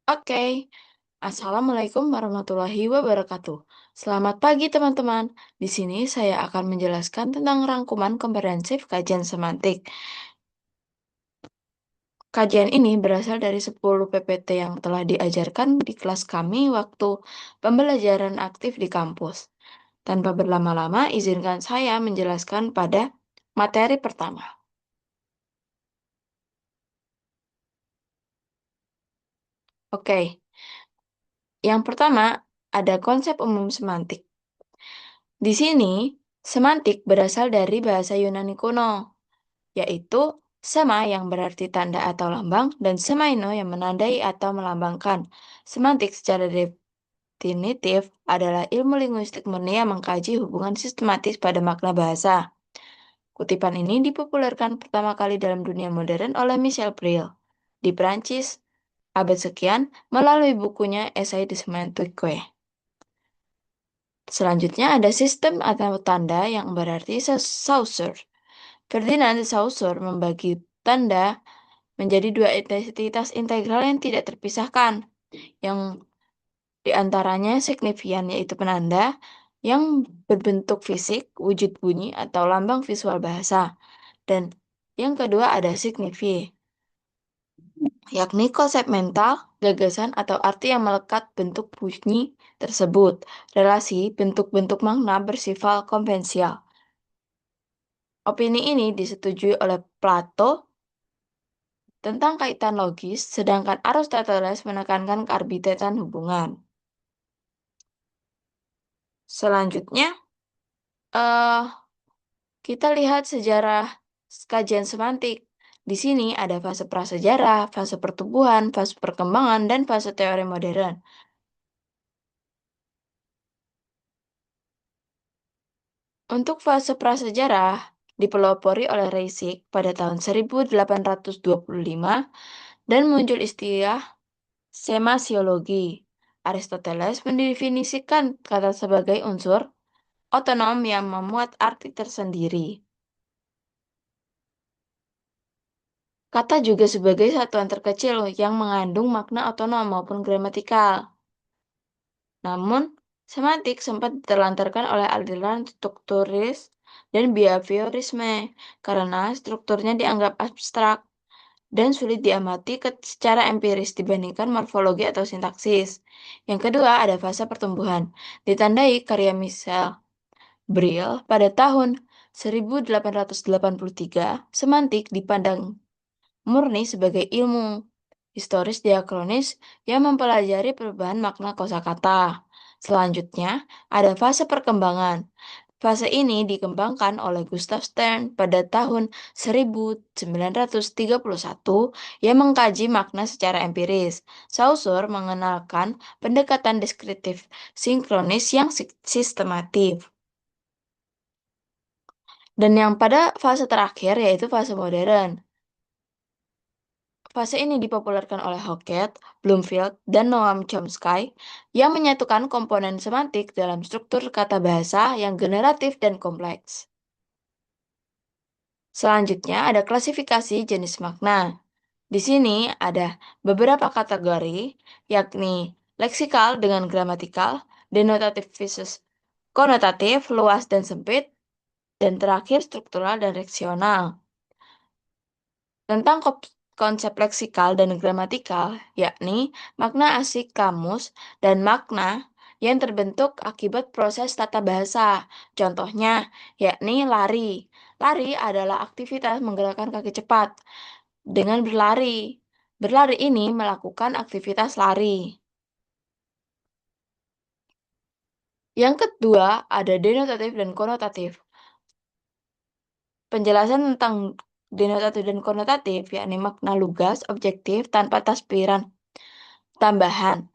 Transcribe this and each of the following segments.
Oke, Assalamualaikum warahmatullahi wabarakatuh. Selamat pagi teman-teman. Di sini saya akan menjelaskan tentang rangkuman komprehensif kajian semantik. Kajian ini berasal dari 10 PPT yang telah diajarkan di kelas kami waktu pembelajaran aktif di kampus. Tanpa berlama-lama, izinkan saya menjelaskan pada materi pertama. Oke, yang pertama ada konsep umum semantik. Di sini, semantik berasal dari bahasa Yunani kuno, yaitu sema yang berarti tanda atau lambang dan semaino yang menandai atau melambangkan. Semantik secara definitif adalah ilmu linguistik murni yang mengkaji hubungan sistematis pada makna bahasa. Kutipan ini dipopulerkan pertama kali dalam dunia modern oleh Michel Brill di Prancis abad sekian melalui bukunya Essai de Semantique. Selanjutnya ada sistem atau tanda yang berarti Saussure. Ferdinand de Saussure membagi tanda menjadi dua entitas integral yang tidak terpisahkan, yang diantaranya signifian yaitu penanda yang berbentuk fisik, wujud bunyi atau lambang visual bahasa, dan yang kedua ada signifi, yakni konsep mental, gagasan atau arti yang melekat bentuk bunyi tersebut. Relasi bentuk-bentuk makna bersifat konvensial. Opini ini disetujui oleh Plato tentang kaitan logis, sedangkan Aristoteles menekankan kearbitretan hubungan. Selanjutnya, eh kita lihat sejarah kajian semantik. Di sini ada fase prasejarah, fase pertumbuhan, fase perkembangan, dan fase teori modern. Untuk fase prasejarah, dipelopori oleh Reisig pada tahun 1825 dan muncul istilah semasiologi. Aristoteles mendefinisikan kata sebagai unsur otonom yang memuat arti tersendiri. Kata juga sebagai satuan terkecil yang mengandung makna otonom maupun gramatikal. Namun, semantik sempat diterlantarkan oleh aliran strukturis dan behaviorisme karena strukturnya dianggap abstrak dan sulit diamati secara empiris dibandingkan morfologi atau sintaksis. Yang kedua, ada fase pertumbuhan, ditandai karya Michel Brill pada tahun 1883, semantik dipandang murni sebagai ilmu historis diakronis yang mempelajari perubahan makna kosakata. Selanjutnya, ada fase perkembangan. Fase ini dikembangkan oleh Gustav Stern pada tahun 1931 yang mengkaji makna secara empiris. Saussure mengenalkan pendekatan deskriptif sinkronis yang sistematif. Dan yang pada fase terakhir yaitu fase modern. Fase ini dipopulerkan oleh Hockett, Bloomfield, dan Noam Chomsky yang menyatukan komponen semantik dalam struktur kata bahasa yang generatif dan kompleks. Selanjutnya ada klasifikasi jenis makna. Di sini ada beberapa kategori, yakni leksikal dengan gramatikal, denotatif versus konotatif, luas dan sempit, dan terakhir struktural dan reksional. Tentang konsep leksikal dan gramatikal, yakni makna asik kamus dan makna yang terbentuk akibat proses tata bahasa. Contohnya, yakni lari. Lari adalah aktivitas menggerakkan kaki cepat dengan berlari. Berlari ini melakukan aktivitas lari. Yang kedua, ada denotatif dan konotatif. Penjelasan tentang denotatif dan konotatif, yakni makna lugas, objektif, tanpa tasbiran tambahan,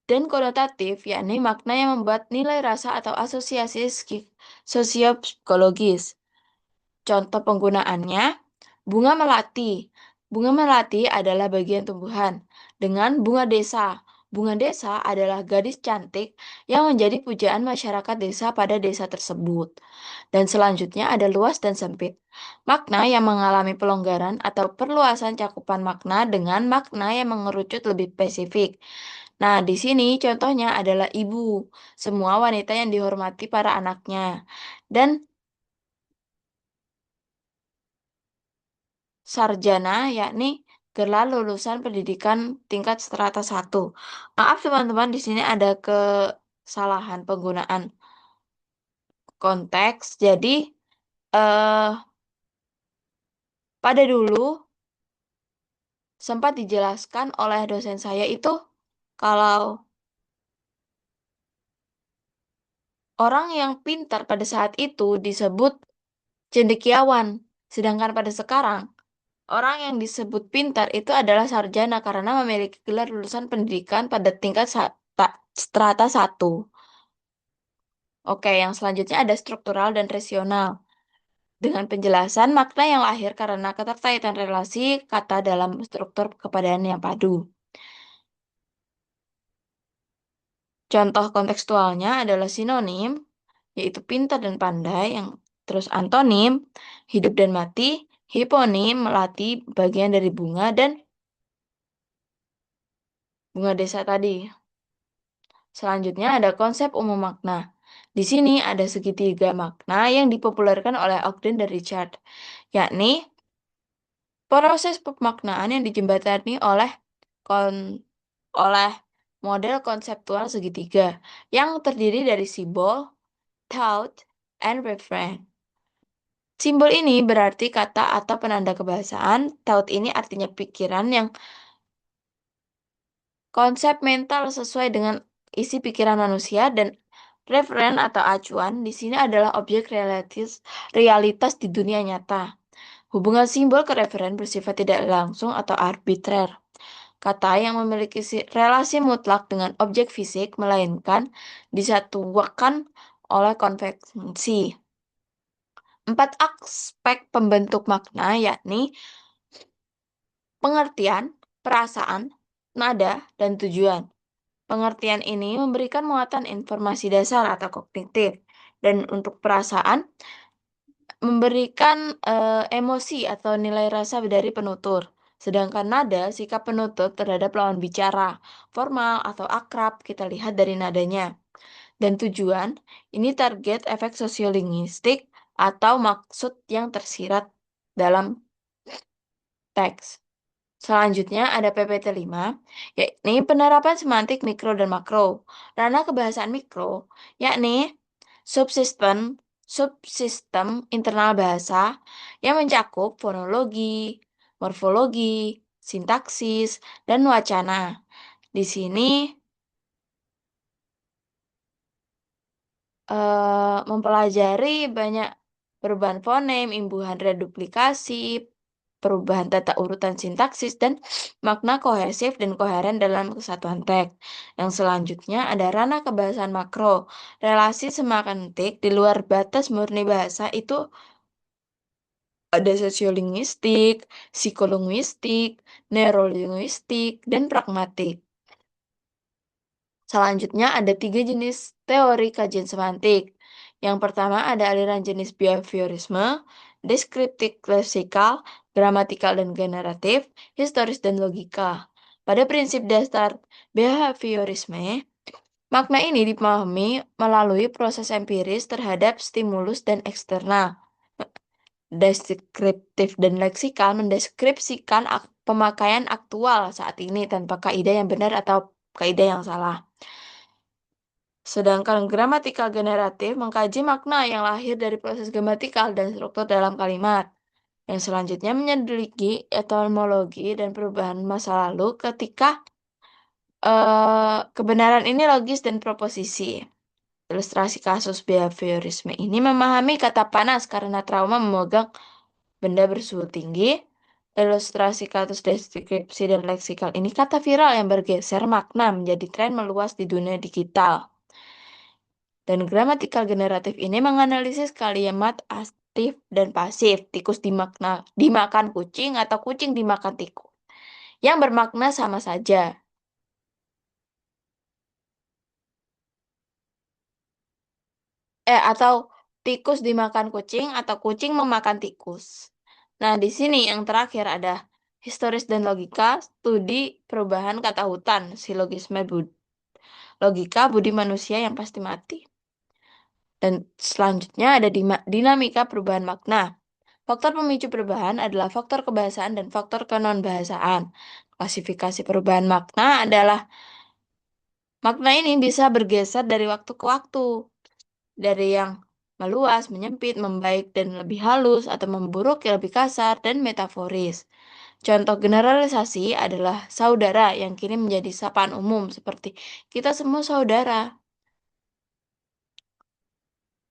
dan konotatif, yakni makna yang membuat nilai rasa atau asosiasi sosiopsikologis. Contoh penggunaannya, bunga melati. Bunga melati adalah bagian tumbuhan dengan bunga desa. Bunga desa adalah gadis cantik yang menjadi pujaan masyarakat desa pada desa tersebut. Dan selanjutnya ada luas dan sempit. Makna yang mengalami pelonggaran atau perluasan cakupan makna dengan makna yang mengerucut lebih spesifik. Nah, di sini contohnya adalah ibu, semua wanita yang dihormati para anaknya. Dan sarjana, yakni gelar lulusan pendidikan tingkat strata satu. Maaf teman-teman, di sini ada kesalahan penggunaan konteks. Jadi, eh pada dulu sempat dijelaskan oleh dosen saya itu kalau orang yang pintar pada saat itu disebut cendekiawan. Sedangkan pada sekarang, orang yang disebut pintar itu adalah sarjana karena memiliki gelar lulusan pendidikan pada tingkat strata satu. Oke, yang selanjutnya ada struktural dan rasional. Dengan penjelasan makna yang lahir karena keterkaitan relasi kata dalam struktur kepadaan yang padu. Contoh kontekstualnya adalah sinonim, yaitu pintar dan pandai, yang terus antonim, hidup dan mati, hiponim, melati, bagian dari bunga, dan bunga desa tadi. Selanjutnya ada konsep umum makna. Di sini ada segitiga makna yang dipopulerkan oleh Ogden dan Richard, yakni proses pemaknaan yang dijembatani oleh model konseptual segitiga yang terdiri dari simbol, thought, and reference. Simbol ini berarti kata atau penanda kebahasaan. Thought ini artinya pikiran yang konsep mental sesuai dengan isi pikiran manusia, dan referen atau acuan di sini adalah objek realitas di dunia nyata. Hubungan simbol ke referen bersifat tidak langsung atau arbitrer. Kata yang memiliki relasi mutlak dengan objek fisik melainkan disatukan oleh konvensi. 4 aspek pembentuk makna yakni pengertian, perasaan, nada, dan tujuan. Pengertian ini memberikan muatan informasi dasar atau kognitif, dan untuk perasaan memberikan emosi atau nilai rasa dari penutur. Sedangkan nada, sikap penutur terhadap lawan bicara, formal atau akrab, kita lihat dari nadanya. Dan tujuan, ini target efek sosiolinguistik atau maksud yang tersirat dalam teks. Selanjutnya ada PPT 5, yakni penerapan semantik mikro dan makro. Ranah kebahasaan mikro, yakni subsistem subsistem internal bahasa yang mencakup fonologi, morfologi, sintaksis, dan wacana. Di sini mempelajari banyak perubahan fonem, imbuhan reduplikasi, perubahan tata urutan sintaksis, dan makna kohesif dan koheren dalam kesatuan teks. Yang selanjutnya ada ranah kebahasaan makro. Relasi semantik di luar batas murni bahasa itu ada sosiolinguistik, psikolinguistik, neurolinguistik, dan pragmatik. Selanjutnya ada 3 jenis teori kajian semantik. Yang pertama ada aliran jenis behaviorisme, deskriptif leksikal, gramatikal dan generatif, historis dan logika. Pada prinsip dasar behaviorisme, makna ini dipahami melalui proses empiris terhadap stimulus dan eksternal. Deskriptif dan leksikal mendeskripsikan pemakaian aktual saat ini tanpa kaidah yang benar atau kaidah yang salah. Sedangkan gramatikal generatif mengkaji makna yang lahir dari proses gramatikal dan struktur dalam kalimat. Yang selanjutnya menyelidiki etimologi dan perubahan masa lalu ketika kebenaran ini logis dan proposisi. Ilustrasi kasus behaviorisme ini memahami kata panas karena trauma memegang benda bersuhu tinggi. Ilustrasi kasus deskripsi dan leksikal ini kata viral yang bergeser makna menjadi tren meluas di dunia digital. Dan gramatikal generatif ini menganalisis kalimat aktif dan pasif, tikus dimakan kucing atau kucing dimakan tikus, yang bermakna sama saja. atau tikus dimakan kucing atau kucing memakan tikus. Nah, di sini yang terakhir ada historis dan logika, studi perubahan kata hutan, silogisme logika budi manusia yang pasti mati. Dan selanjutnya ada dinamika perubahan makna. Faktor pemicu perubahan adalah faktor kebahasaan dan faktor kenon-bahasaan. Klasifikasi perubahan makna adalah makna ini bisa bergeser dari waktu ke waktu, dari yang meluas, menyempit, membaik dan lebih halus, atau memburuk yang lebih kasar dan metaforis. Contoh generalisasi adalah saudara yang kini menjadi sapaan umum seperti kita semua saudara.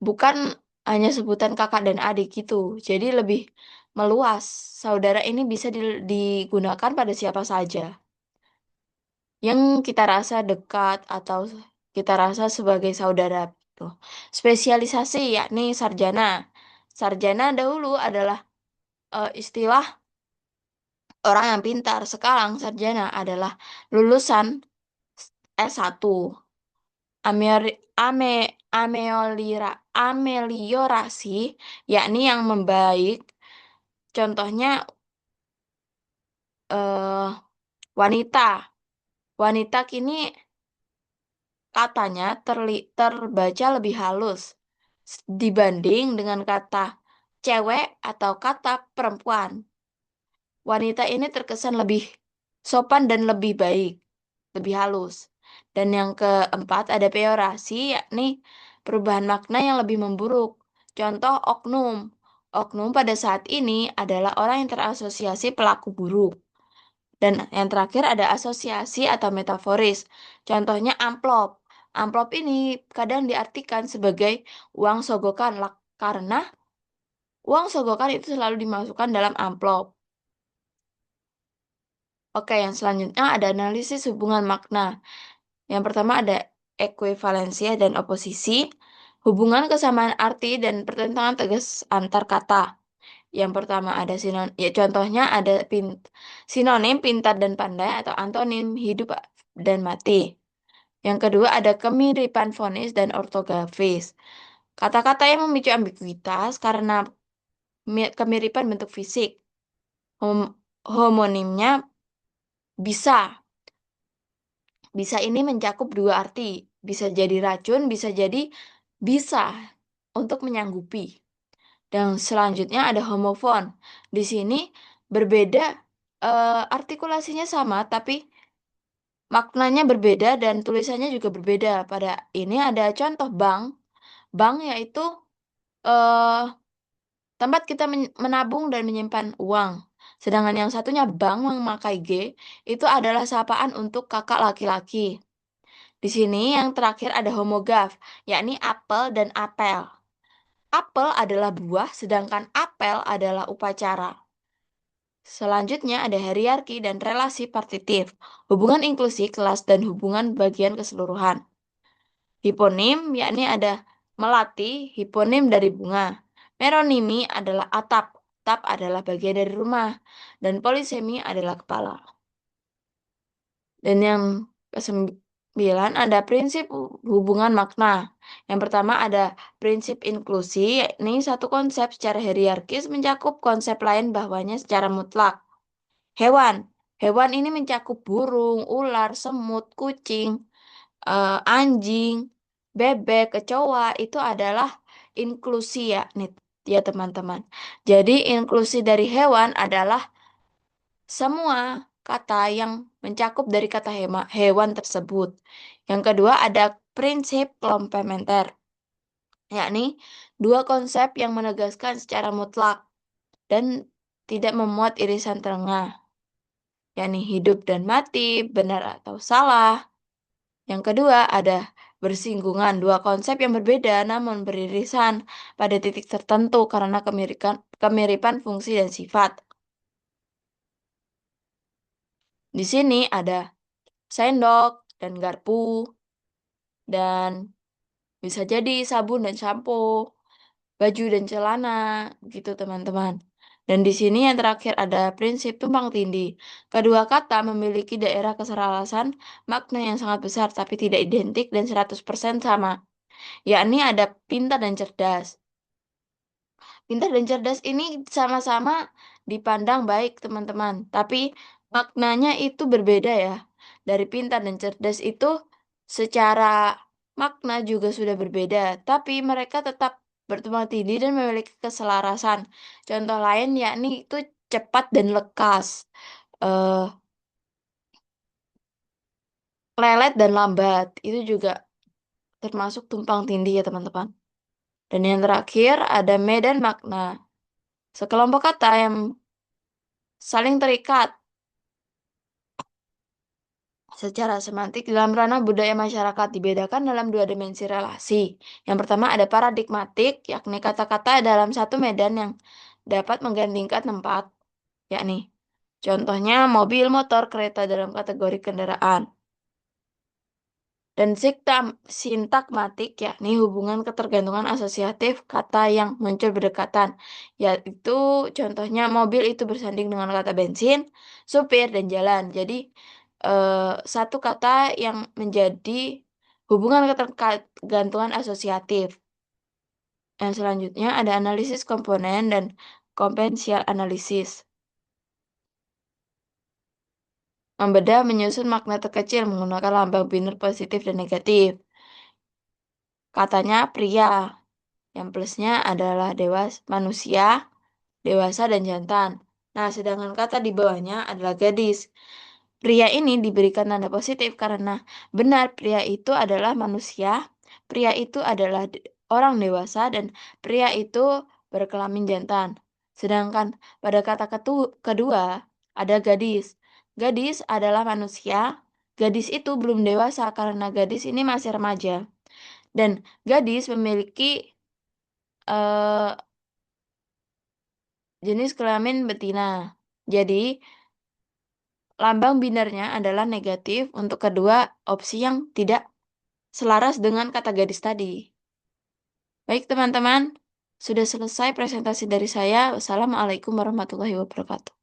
Bukan hanya sebutan kakak dan adik gitu. Jadi lebih meluas. Saudara ini bisa digunakan pada siapa saja yang kita rasa dekat atau kita rasa sebagai saudara tuh. Spesialisasi yakni sarjana. Sarjana dahulu adalah istilah orang yang pintar. Sekarang sarjana adalah lulusan S1. Ameliorasi yakni yang membaik. Contohnya eh wanita. Wanita kini katanya terbaca lebih halus dibanding dengan kata cewek atau kata perempuan. Wanita ini terkesan lebih sopan dan lebih baik, lebih halus. Dan yang keempat ada peorasi, yakni perubahan makna yang lebih memburuk. Contoh oknum. Oknum pada saat ini adalah orang yang terasosiasi pelaku buruk. Dan yang terakhir ada asosiasi atau metaforis. Contohnya amplop. Amplop ini kadang diartikan sebagai uang sogokan karena uang sogokan itu selalu dimasukkan dalam amplop. Oke, yang selanjutnya ada analisis hubungan makna. Yang pertama ada ekuivalensia dan oposisi, hubungan kesamaan arti dan pertentangan tegas antar kata. Yang pertama ada ya contohnya ada sinonim pintar dan pandai atau antonim hidup dan mati. Yang kedua ada kemiripan fonis dan ortografis. Kata-kata yang memicu ambiguitas karena kemiripan bentuk fisik. Homonimnya bisa. Bisa ini mencakup dua arti. Bisa jadi racun, bisa untuk menyanggupi. Dan selanjutnya ada homofon. Di sini berbeda, artikulasinya sama, tapi maknanya berbeda dan tulisannya juga berbeda. Pada ini ada contoh bank. Bank yaitu eh, tempat kita menabung dan menyimpan uang. Sedangkan yang satunya bank memakai G itu adalah sapaan untuk kakak laki-laki. Di sini yang terakhir ada homogaf, yakni apel dan apel. Apel adalah buah, sedangkan apel adalah upacara. Selanjutnya ada hierarki dan relasi partitif, hubungan inklusi kelas dan hubungan bagian keseluruhan. Hiponim yakni ada melati, hiponim dari bunga. Meronimi adalah atap, atap adalah bagian dari rumah, dan polisemi adalah kepala. Dan yang kesembilan ada prinsip hubungan makna. Yang pertama ada prinsip inklusi, yakni satu konsep secara hierarkis mencakup konsep lain bahwanya secara mutlak. Hewan. Hewan ini mencakup burung, ular, semut, kucing, anjing, bebek, kecoa. Itu adalah inklusi ya, nih, ya teman-teman. Jadi inklusi dari hewan adalah semua kata yang mencakup dari kata hewan tersebut. Yang kedua ada prinsip komplementer, yakni dua konsep yang menegaskan secara mutlak dan tidak memuat irisan tengah, yakni hidup dan mati, benar atau salah. Yang kedua ada bersinggungan, dua konsep yang berbeda namun beririsan pada titik tertentu karena kemiripan fungsi dan sifat. Di sini ada sendok dan garpu dan bisa jadi sabun dan sampo, baju dan celana, gitu teman-teman. Dan di sini yang terakhir ada prinsip tumpang tindih. Kedua kata memiliki daerah keseralasan makna yang sangat besar tapi tidak identik dan 100% sama. yakni ada pintar dan cerdas. Pintar dan cerdas ini sama-sama dipandang baik, teman-teman, tapi maknanya itu berbeda ya. Dari pintar dan cerdas itu secara makna juga sudah berbeda, tapi mereka tetap bertumpang tindih dan memiliki keselarasan. Contoh lain yakni itu cepat dan lekas. Eh, Lelet dan lambat itu juga termasuk tumpang tindih ya teman-teman. Dan yang terakhir ada medan makna. Sekelompok kata yang saling terikat secara semantik dalam ranah budaya masyarakat dibedakan dalam dua dimensi relasi. Yang pertama ada paradigmatik, yakni kata-kata dalam satu medan yang dapat menggantikan tempat, yakni contohnya mobil, motor, kereta dalam kategori kendaraan. Dan sintakmatik, yakni hubungan ketergantungan asosiatif kata yang muncul berdekatan, yaitu contohnya mobil itu bersanding dengan kata bensin, supir, dan jalan. Jadi, satu kata yang menjadi hubungan ketergantungan asosiatif. Yang selanjutnya ada analisis komponen dan kompensial analisis. Membedah menyusun makna terkecil menggunakan lambang biner positif dan negatif. Katanya pria. Yang plusnya adalah manusia, dewasa, dan jantan. Nah, sedangkan kata di bawahnya adalah gadis. Pria ini diberikan tanda positif karena benar pria itu adalah manusia, pria itu adalah orang dewasa, dan pria itu berkelamin jantan. Sedangkan pada kata kedua ada gadis. Gadis adalah manusia, gadis itu belum dewasa karena gadis ini masih remaja. Dan gadis memiliki eh, jenis kelamin betina. Jadi, lambang binernya adalah negatif untuk kedua opsi yang tidak selaras dengan kata gadis tadi. Baik, teman-teman, sudah selesai presentasi dari saya. Wassalamualaikum warahmatullahi wabarakatuh.